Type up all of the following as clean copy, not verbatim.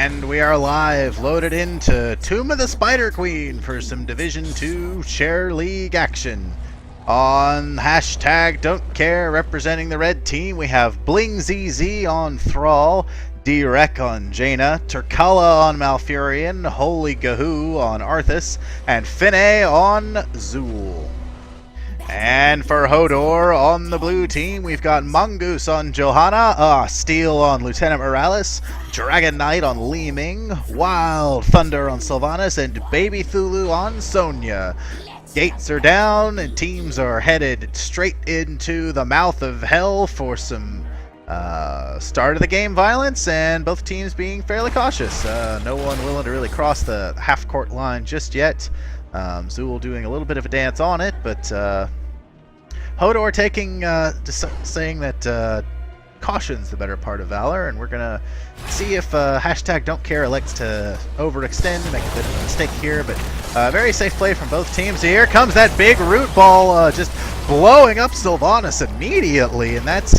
And we are live, loaded into Tomb of the Spider Queen for some Division 2 Share League action. On hashtag Don't Care, representing the red team, we have BlingZZ on Thrall, D-Rec on Jaina, Turkala on Malfurion, Holy Gahoo on Arthas, and Finne on Zool. And for Hodor on the blue team, we've got Mongoose on Johanna, Steel on Lieutenant Morales, Dragon Knight on Li Ming, Wild Thunder on Sylvanas, and Baby Thulu on Sonya. Gates are down and teams are headed straight into the mouth of hell for some start of the game violence, and both teams being fairly cautious. No one willing to really cross the half-court line just yet. Zool doing a little bit of a dance on it, but Hodor taking, just saying that caution's the better part of valor, and we're gonna see if hashtag Don't Care elects to overextend and make a bit of a mistake here, but very safe play from both teams. Here comes that big root ball, just blowing up Sylvanas immediately, and that's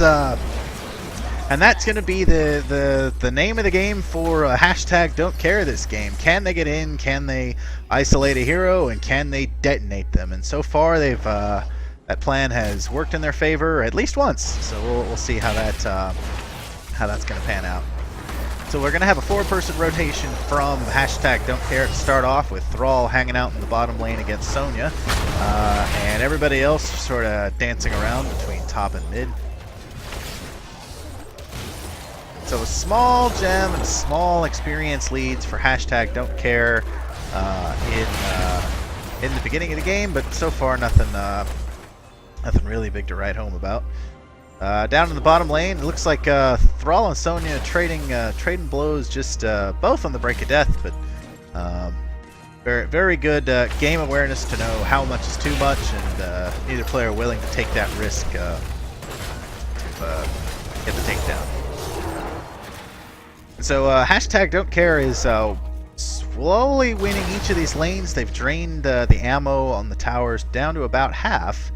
going to be the name of the game for hashtag Don't Care this game. Can they get in? Can they isolate a hero? And can they detonate them? And so far, they've that plan has worked in their favor at least once. So we'll see how that's going to pan out. So we're going to have a 4-person rotation from hashtag Don't Care to start off, with Thrall hanging out in the bottom lane against Sonya, and everybody else sort of dancing around between top and mid. So a small gem and small experience leads for hashtag Don't Care in the beginning of the game, but so far nothing really big to write home about. Down in the bottom lane, it looks like Thrall and Sonya trading blows, just both on the break of death, but very good game awareness to know how much is too much, and neither player willing to take that risk to get the takedown. So hashtag Don't Care is slowly winning each of these lanes. They've drained the ammo on the towers down to about half.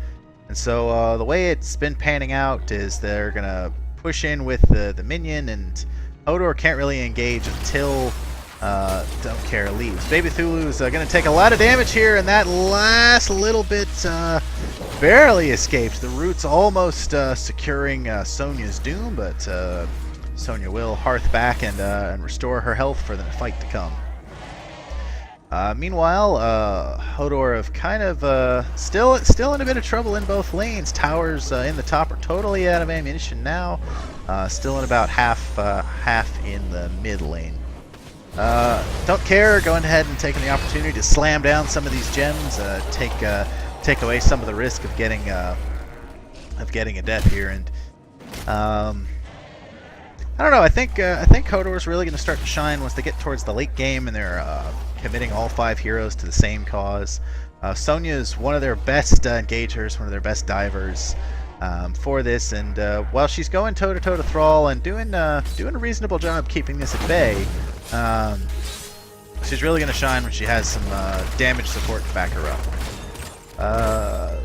And so the way it's been panning out is they're going to push in with the minion, and Hodor can't really engage until Don't Care leaves. Baby Thulu's going to take a lot of damage here, and that last little bit barely escaped. The root's almost securing Sonya's doom, but Sonya will hearth back and restore her health for the fight to come. Meanwhile, Hodor have kind of still in a bit of trouble in both lanes. Towers in the top are totally out of ammunition now. Still in about half in the mid lane. Don't Care going ahead and taking the opportunity to slam down some of these gems, take away some of the risk of getting a death here, and I don't know. I think Hodor's really going to start to shine once they get towards the late game and they're committing all 5 heroes to the same cause. Sonya is one of their best engagers, one of their best divers for this, and while she's going toe-to-toe to Thrall and doing a reasonable job keeping this at bay, she's really going to shine when she has some damage support to back her up.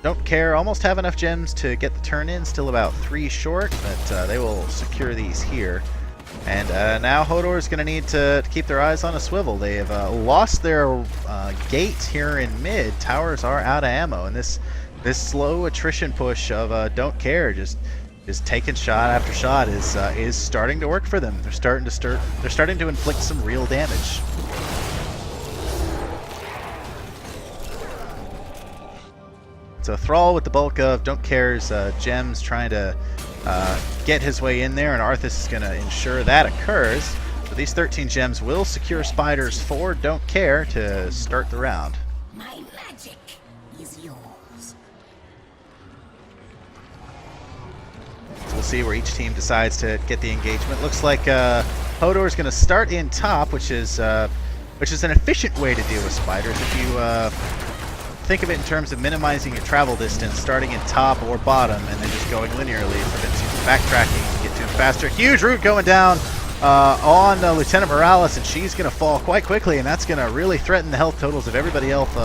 Don't Care almost have enough gems to get the turn in, still about 3 short, but they will secure these here. And now Hodor is going to need to keep their eyes on a swivel. They have lost their gate here in mid. Towers are out of ammo, and this slow attrition push of Don't Care, just taking shot after shot, is starting to work for them. They're starting to inflict some real damage. So Thrall with the bulk of Don't Care's gems, trying to get his way in there, and Arthas is going to ensure that occurs. So these 13 gems will secure spiders for Don't Care to start the round. My magic is yours. So we'll see where each team decides to get the engagement. Looks like Hodor is going to start in top, which is an efficient way to deal with spiders. If you think of it in terms of minimizing your travel distance, starting in top or bottom, and then just going linearly prevents you from backtracking and get to him faster. Huge root going down on Lieutenant Morales, and she's going to fall quite quickly, and that's going to really threaten the health totals of everybody else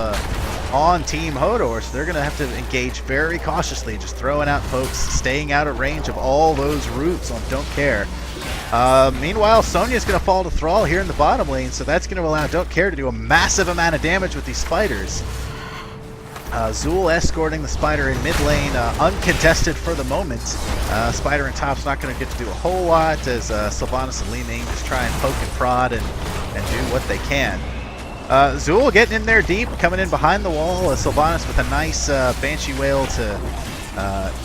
on Team Hodor, so they're going to have to engage very cautiously, just throwing out pokes, staying out of range of all those roots on Don't Care. Meanwhile, Sonya's going to fall to thrall here in the bottom lane, so that's going to allow Don't Care to do a massive amount of damage with these spiders. Zool escorting the spider in mid lane, uncontested for the moment. Spider in top's not going to get to do a whole lot as Sylvanas and Li Ming just try and poke and prod and do what they can. Zool getting in there deep, coming in behind the wall. Sylvanas with a nice Banshee Wail to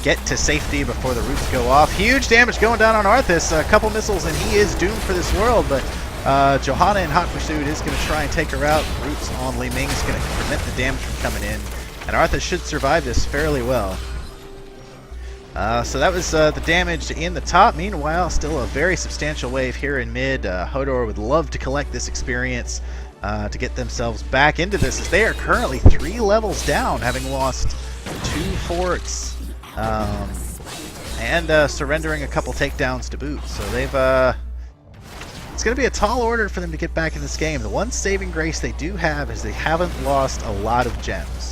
get to safety before the roots go off. Huge damage going down on Arthas. A couple missiles and he is doomed for this world, but Johanna in hot pursuit is going to try and take her out. Roots on Li Ming is going to prevent the damage from coming in. And Arthas should survive this fairly well. So that was the damage in the top. Meanwhile, still a very substantial wave here in mid. Hodor would love to collect this experience to get themselves back into this, as they are currently 3 levels down, having lost 2 forts and surrendering a couple takedowns to boot. So they've it's going to be a tall order for them to get back in this game. The one saving grace they do have is they haven't lost a lot of gems.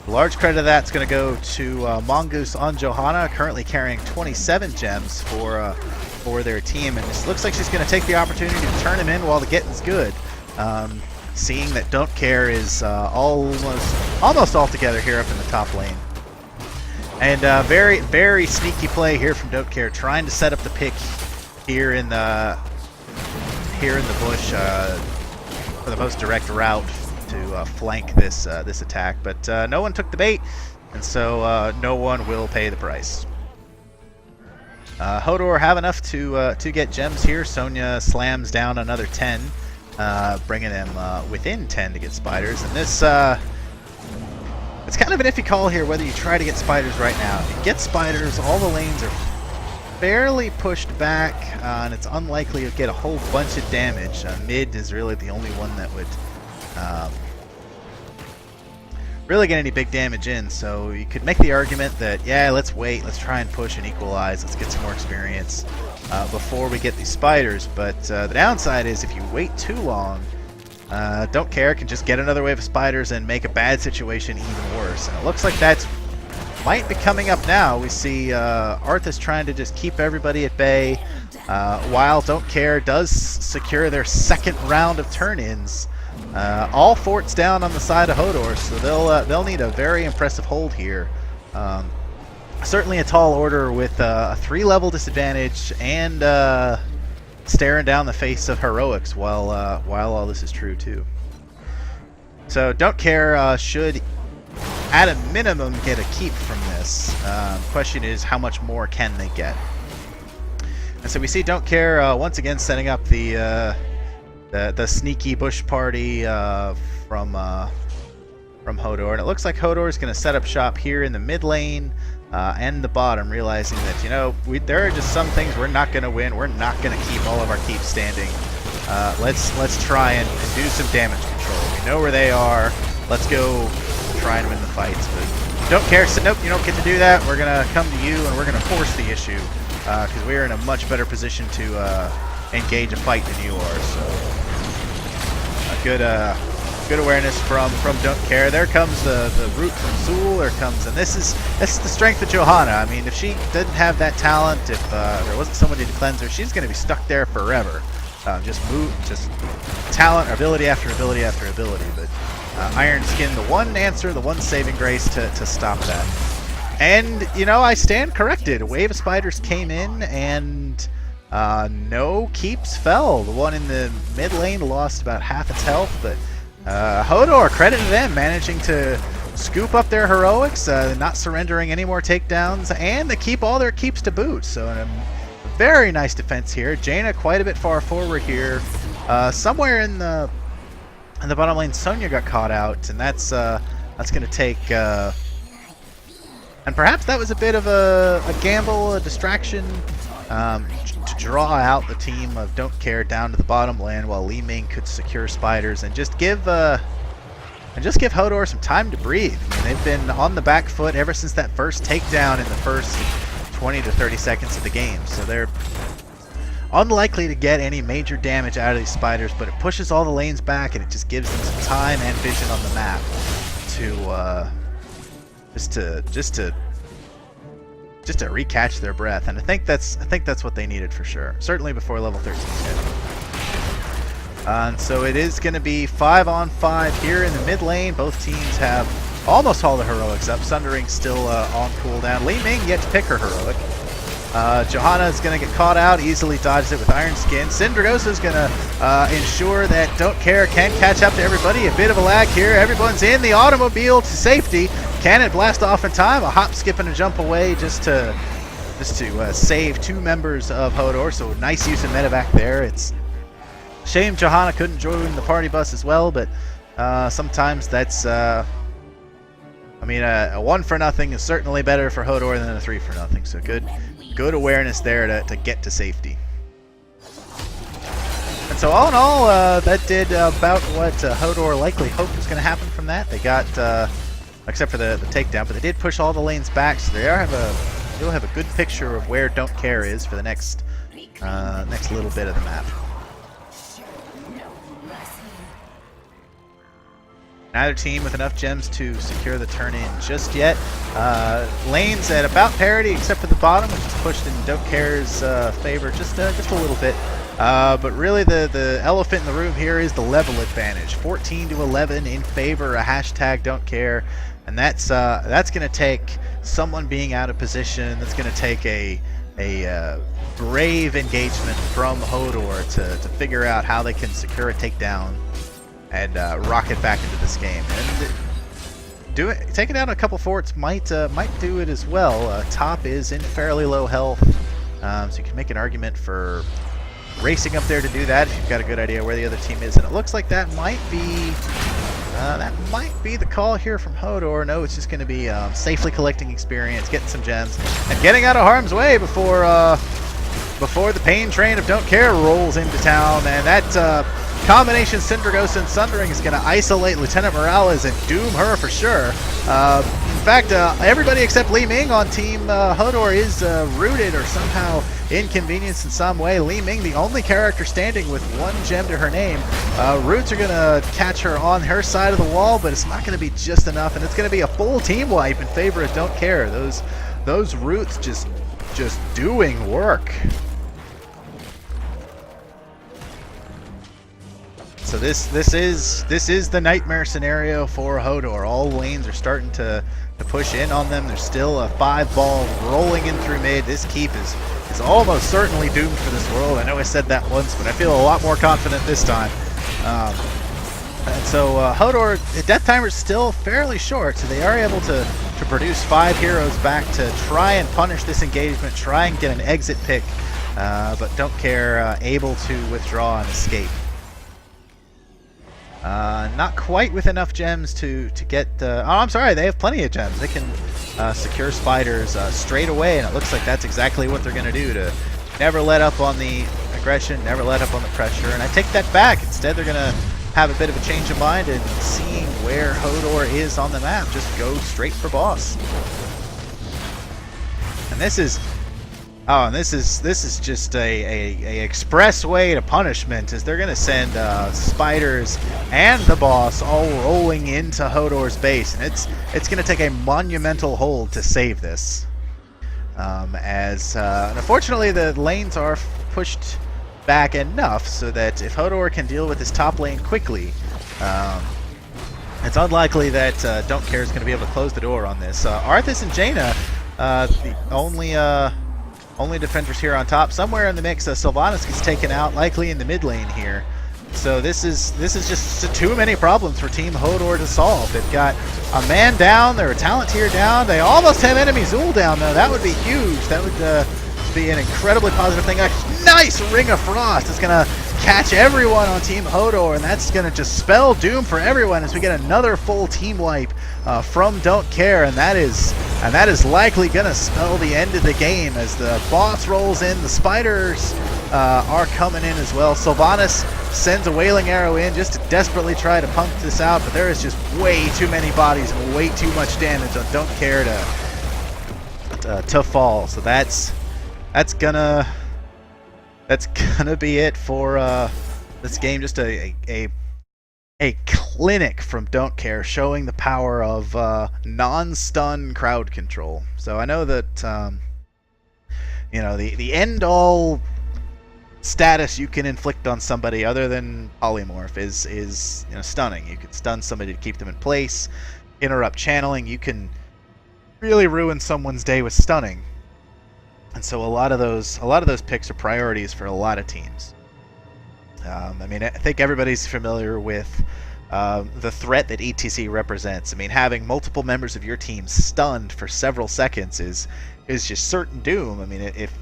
Large credit of that's going to go to Mongoose on Johanna, currently carrying 27 gems for their team, and it looks like she's going to take the opportunity to turn him in while the getting's good. Seeing that Don't Care is almost all together here up in the top lane. And very, very sneaky play here from Don't Care, trying to set up the pick here in the bush for the most direct route to flank this attack, but no one took the bait, and so no one will pay the price. Hodor have enough to get gems here. Sonya slams down another 10, bringing them within 10 to get spiders, and this it's kind of an iffy call here whether you try to get spiders right now. If you get spiders, all the lanes are fairly pushed back, and it's unlikely to get a whole bunch of damage. Mid is really the only one that would really get any big damage in, so you could make the argument that, yeah, let's wait, let's try and push and equalize, let's get some more experience before we get these spiders. But the downside is if you wait too long, Don't Care can just get another wave of spiders and make a bad situation even worse, and it looks like that's might be coming up now. We see Arthas trying to just keep everybody at bay, while Don't Care does secure their second round of turn-ins. All forts down on the side of Hodor, so they'll need a very impressive hold here. Certainly a tall order with a 3-level disadvantage and staring down the face of heroics while all this is true too. So Don't Care should, at a minimum, get a keep from this. Question is, how much more can they get? And so we see Don't Care once again setting up the sneaky bush party from Hodor, and it looks like Hodor is going to set up shop here in the mid lane and the bottom, realizing that, you know, there are just some things we're not going to win. We're not going to keep all of our keeps standing. Let's try and do some damage control. We know where they are. Let's go try and win the fights. But Don't Care said, nope, you don't get to do that. We're going to come to you and we're going to force the issue, because we are in a much better position to engage a fight than you are. So good awareness from Don't Care. There comes the root from Zool. There comes, and this is the strength of Johanna. I mean, if she didn't have that talent, if there wasn't somebody to cleanse her, she's going to be stuck there forever. Just talent, ability after ability after ability. But Iron Skin, the one answer, the one saving grace to stop that. And you know, I stand corrected. A wave of spiders came in, and no keeps fell. The one in the mid lane lost about half its health, but Hodor, credit to them, managing to scoop up their heroics, not surrendering any more takedowns, and they keep all their keeps to boot. So a very nice defense here. Jaina quite a bit far forward here. Somewhere in the bottom lane, Sonya got caught out, and that's going to take. And perhaps that was a bit of a gamble, a distraction, to draw out the team of Don't Care down to the bottom lane while Li Ming could secure spiders and just give Hodor some time to breathe. I mean, they've been on the back foot ever since that first takedown in the first 20 to 30 seconds of the game. So they're unlikely to get any major damage out of these spiders, but it pushes all the lanes back and it just gives them some time and vision on the map to just to recatch their breath, and I think that's what they needed for sure. Certainly before level 13 hit. And so it is going to be 5-on-5 here in the mid lane. Both teams have almost all the heroics up. Sundering still on cooldown. Li Ming yet to pick her heroic. Johanna is going to get caught out, easily dodges it with Iron Skin. Syndragosa is going to ensure that Don't Care can catch up to everybody. A bit of a lag here. Everyone's in the automobile to safety. Can it blast off in time? A hop, skip, and a jump away just to save 2 members of Hodor. So nice use of medevac there. It's a shame Johanna couldn't join the party bus as well, but sometimes that's... I mean, a 1-for-0 is certainly better for Hodor than a 3-for-0. So good awareness there to get to safety. And so all in all, that did about what Hodor likely hoped was going to happen from that. They got, except for the takedown, but they did push all the lanes back, so they'll have a good picture of where Don't Care is for the next little bit of the map. Neither team with enough gems to secure the turn-in just yet. Lanes at about parity, except for the bottom, which is pushed in Don't Care's favor just a little bit. But really, the elephant in the room here is the level advantage. 14-11 in favor of hashtag Don't Care, and that's going to take someone being out of position. That's going to take a brave engagement from Hodor to figure out how they can secure a takedown and rocket back into this game. And taking down a couple forts might do it as well. Top is in fairly low health, so you can make an argument for racing up there to do that if you've got a good idea where the other team is. And it looks like that might be the call here from Hodor. No, it's just going to be safely collecting experience, getting some gems, and getting out of harm's way before the pain train of Don't Care rolls into town. And that combination Syndragosa and Sundering is going to isolate Lieutenant Morales and doom her for sure. In fact, everybody except Li Ming on Team Hodor is rooted or somehow inconvenienced in some way. Li Ming, the only character standing with 1 gem to her name. Roots are going to catch her on her side of the wall, but it's not going to be just enough, and it's going to be a full team wipe in favor of Don't Care. Those Roots just doing work. So this is the nightmare scenario for Hodor. All lanes are starting to push in on them. There's still a 5-ball rolling in through mid. This keep is almost certainly doomed for this world. I know I said that once, but I feel a lot more confident this time. And so Hodor, the death timer is still fairly short, so they are able to produce 5 heroes back to try and punish this engagement, try and get an exit pick, but Don't Care able to withdraw and escape. Not quite with enough gems to get... oh, I'm sorry, they have plenty of gems. They can secure spiders straight away, and it looks like that's exactly what they're going to do, to never let up on the aggression, never let up on the pressure. And I take that back. Instead, they're going to have a bit of a change of mind, and seeing where Hodor is on the map, just go straight for boss. And this is... Oh, and this is just a express way to punishment, is they're going to send spiders and the boss all rolling into Hodor's base, and it's going to take a monumental hold to save this. Unfortunately, the lanes are pushed back enough so that if Hodor can deal with his top lane quickly, it's unlikely that Don't Care is going to be able to close the door on this. Arthas and Jaina, the only defenders here on top. Somewhere in the mix, Sylvanas gets taken out, likely in the mid lane here. So this is just too many problems for Team Hodor to solve. They've got a man down, their talent tier down. They almost have enemy Zul down, though. That would be huge. That would be an incredibly positive thing. A nice Ring of Frost is going to catch everyone on Team Hodor, and that's going to just spell doom for everyone as we get another full team wipe from Don't Care, and that is likely going to spell the end of the game as the boss rolls in. The spiders are coming in as well. Sylvanas sends a Wailing Arrow in just to desperately try to pump this out, but there is just way too many bodies and way too much damage on Don't Care to fall. So that's gonna be it for this game. Just a clinic from Don't Care, showing the power of non-stun crowd control. So I know that you know, the end all status you can inflict on somebody other than polymorph is you know, stunning. You can stun somebody to keep them in place, interrupt channeling. You can really ruin someone's day with stunning. And so a lot of those picks are priorities for a lot of teams. I mean, I think everybody's familiar with the threat that ETC represents. I mean, having multiple members of your team stunned for several seconds is just certain doom. I mean, if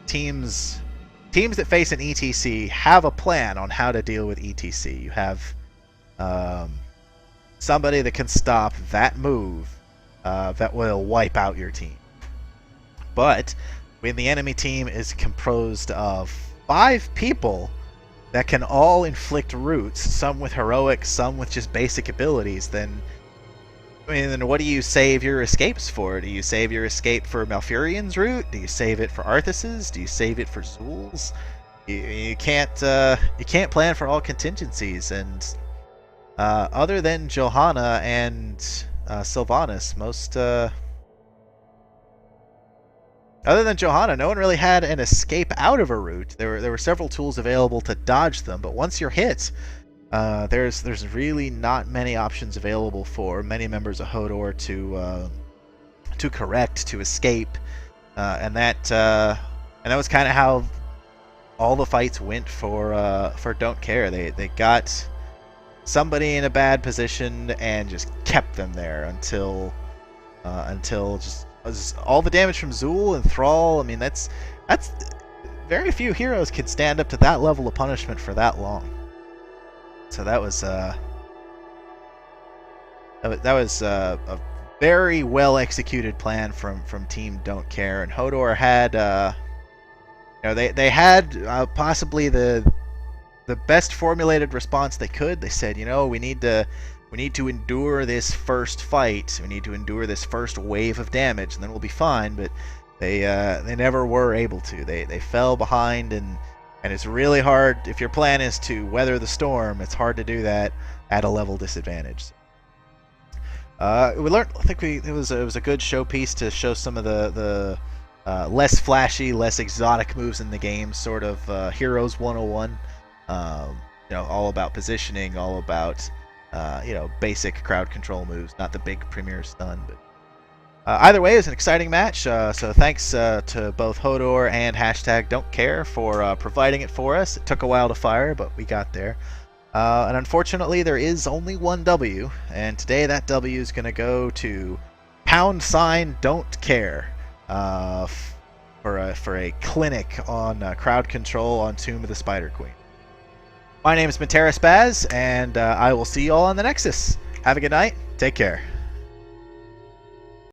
teams that face an ETC have a plan on how to deal with ETC. You have somebody that can stop that move that will wipe out your team. But when the enemy team is composed of 5 people that can all inflict roots, some with heroic, some with just basic abilities, then I mean, then what do you save your escapes for? Do you save your escape for Malfurion's route? Do you save it for Arthas's? Do you save it for Zul's? You can't plan for all contingencies, and other than Johanna and Sylvanas, other than Johanna, no one really had an escape out of a route. There were several tools available to dodge them, but once you're hit, there's really not many options available for many members of Hodor to correct, to escape, and that was kind of how all the fights went for Don't Care. They got somebody in a bad position and just kept them there until just all the damage from Zul and Thrall. I mean, that's very few heroes can stand up to that level of punishment for that long. So that was a very well executed plan from Team Don't Care, and Hodor had they had possibly the best formulated response they could. They said, we need to endure this first fight. We need to endure this first wave of damage, and then we'll be fine. But they never were able to. They fell behind, and it's really hard. If your plan is to weather the storm, it's hard to do that at a level disadvantage. We learned. I think it was a good showpiece to show some of the less flashy, less exotic moves in the game. Sort of Heroes 101. All about positioning, all about basic crowd control moves, not the big premier stun. But either way, it was an exciting match. So thanks to both Hodor and Don't Care for providing it for us. It took a while to fire, but we got there. And unfortunately, there is only one W, and today that W is going to go to #Don't Care for a clinic on crowd control on Tomb of the Spider Queen. My name is Matera Spaz, and I will see you all on the Nexus. Have a good night. Take care.